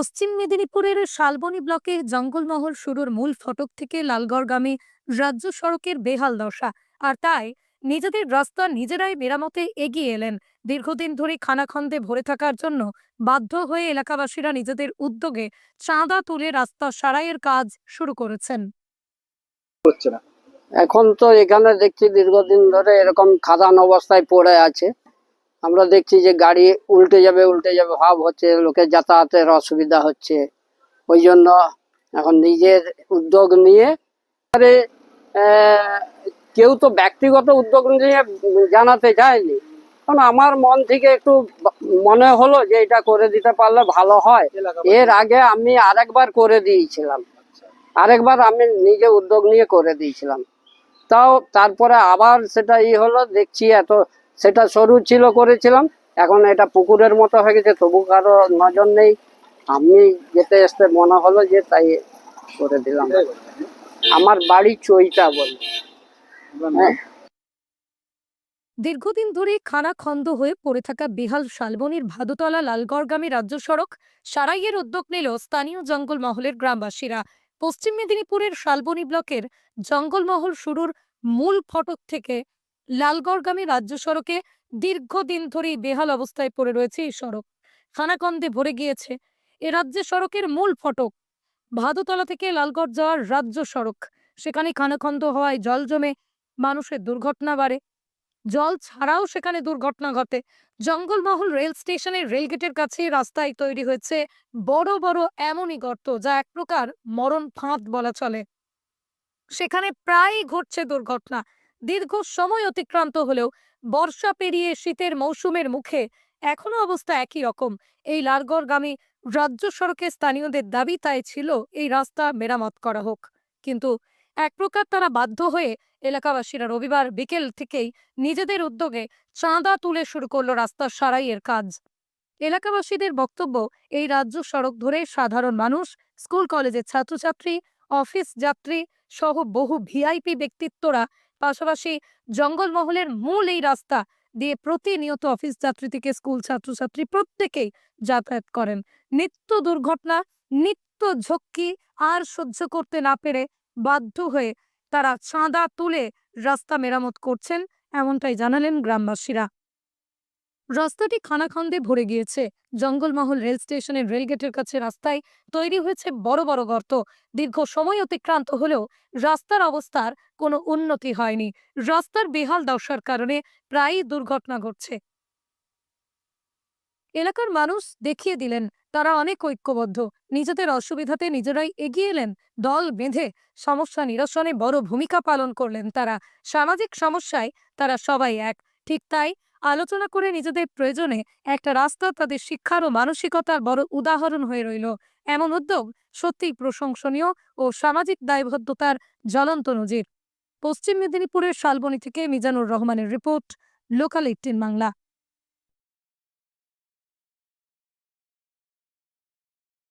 পশ্চিম মেদিনীপুরের শালবনী ব্লকে জঙ্গলমহল শুরুর মূল ফটক থেকে লালগড়গামী রাজ্য সড়কের বেহাল দশা। আর তাই নিজেদের রাস্তা নিজেরাই মেরামতে এগিয়ে এলেন। দীর্ঘদিন ধরে খানাখন্দে ভরে থাকার জন্য বাধ্য হয়ে এলাকাবাসীরা নিজেদের উদ্যোগে চাঁদা তুলে রাস্তা সারাইয়ের কাজ শুরু করেছেন। হচ্ছে না। এখন তো এখানে দেখছি দীর্ঘদিন ধরে এরকম খাদান অবস্থায় পড়ে আছে। আমরা দেখছি যে গাড়ি উল্টে যাবে ভাব হচ্ছে, লোকের যাতায়াতের অসুবিধা হচ্ছে। ওই জন্য এখন নিজের উদ্যোগ নিয়ে আহ, কেউ তো ব্যক্তিগত উদ্যোগ নিয়ে জানাতে চায়নি, কারণ আমার মন থেকে একটু মনে হলো যে এটা করে দিতে পারলে ভালো হয়। এর আগে আমি আরেকবার আমি নিজে উদ্যোগ নিয়ে করে দিয়েছিলাম। তাও তারপরে আবার সেটা হলো, দেখছি এত সেটা সরু ছিল করেছিলাম, এখন এটা পুকুরের মতো হয়ে গেছে, তবু কারো নজর নেই। আমি যেতে আসতে মনে হলো যে তাই করে দিলাম। আমার বাড়ি চৈতা বলে। হ্যাঁ, দীর্ঘদিন ধরে খানাখন্দ হয়ে পড়ে থাকা বেহাল শালবনীর ভাদুতলা লালগড়গামী রাজ্য সড়ক সারাইয়ের উদ্যোগ নিল স্থানীয় জঙ্গলমহলের গ্রামবাসীরা। পশ্চিম মেদিনীপুরের শালবনী ব্লকের জঙ্গলমহল শুরুর মূল ফটক থেকে লালগড়গামী রাজ্য সড়কে দীর্ঘদিন ধরেই বেহাল অবস্থায় পড়ে রয়েছে এই সড়ক। খানাখন্দে ভরে গিয়েছে এ রাজ্য সড়কের মূল ফটক। ভাদুতলা থেকে লালগড় যাওয়ার রাজ্য সড়ক, সেখানে খানাখন্দ হওয়ায় জল জমে মানুষের দুর্ঘটনা বাড়ে। জল ছাড়াও সেখানে দুর্ঘটনা ঘটে। জঙ্গলমহল রেল স্টেশনের রেলগেটের কাছে রাস্তায় তৈরি হয়েছে বড় বড় এমনই গর্ত, যা এক প্রকার মরণ ফাঁদ বলা চলে। সেখানে প্রায়ই ঘটছে দুর্ঘটনা। দীর্ঘ সময় অতিক্রান্ত হলেও বর্ষা পেরিয়ে শীতের মৌসুমের মুখে এখনো অবস্থা একই রকম। এই লালগড়গামী রাজ্য সড়কে স্থানীয়দের দাবি তাই ছিল এই রাস্তা মেরামত করা হোক, কিন্তু এক প্রকার তারা বাধ্য হয়ে এলাকাবাসীরা রবিবার বিকেল থেকেই নিজেদের উদ্যোগে চাঁদা তুলে শুরু করলো রাস্তা সারাইয়ের কাজ। এলাকাবাসীদের বক্তব্য, এই রাজ্য সড়ক ধরে সাধারণ মানুষ, স্কুল কলেজের ছাত্রছাত্রী, অফিস যাত্রী সহ বহু ভিআইপি ব্যক্তিত্বরা, পাশাপাশি জঙ্গলমহলের মূল এই রাস্তা দিয়ে প্রতিনিয়ত অফিস যাত্রী থেকে স্কুল ছাত্রছাত্রী প্রত্যেকেই যাতায়াত করেন। নিত্য দুর্ঘটনা, নিত্য ঝক্কি আর সহ্য করতে না পেরে বাধ্য হয়ে তারা চাঁদা তুলে রাস্তা মেরামত করছেন, এমনটাই জানালেন গ্রামবাসীরা। রাস্তাটি খানাখন্দে ভরে গিয়েছে। জঙ্গলমহল রেল স্টেশনের রেলগেটের কাছে রাস্তায় তৈরি হয়েছে বড় বড় গর্ত। দীর্ঘ সময় অতিক্রান্ত হলেও রাস্তার অবস্থার কোনো উন্নতি হয়নি। রাস্তার বেহাল দশার কারণে প্রায়ই দুর্ঘটনা ঘটছে। এলাকার মানুষ দেখিয়ে দিলেন তারা অনেক ঐক্যবদ্ধ। নিজেদের অসুবিধাতে নিজেরাই এগিয়ে এলেন। দল বেঁধে সমস্যা নিরসনে বড় ভূমিকা পালন করলেন তারা। সামাজিক সমস্যায় তারা সবাই এক। ঠিক তাই আলোচনা করে নিজেদের প্রয়োজনে একটা রাস্তা তাদের শিক্ষার ও মানসিকতার বড় উদাহরণ হয়ে রইল। এমন উদ্যোগ সত্যিই প্রশংসনীয় ও সামাজিক দায়বদ্ধতার জ্বলন্ত নজির। পশ্চিম মেদিনীপুরের শালবনী থেকে মিজানুর রহমানের রিপোর্ট, লোকাল 18 বাংলা।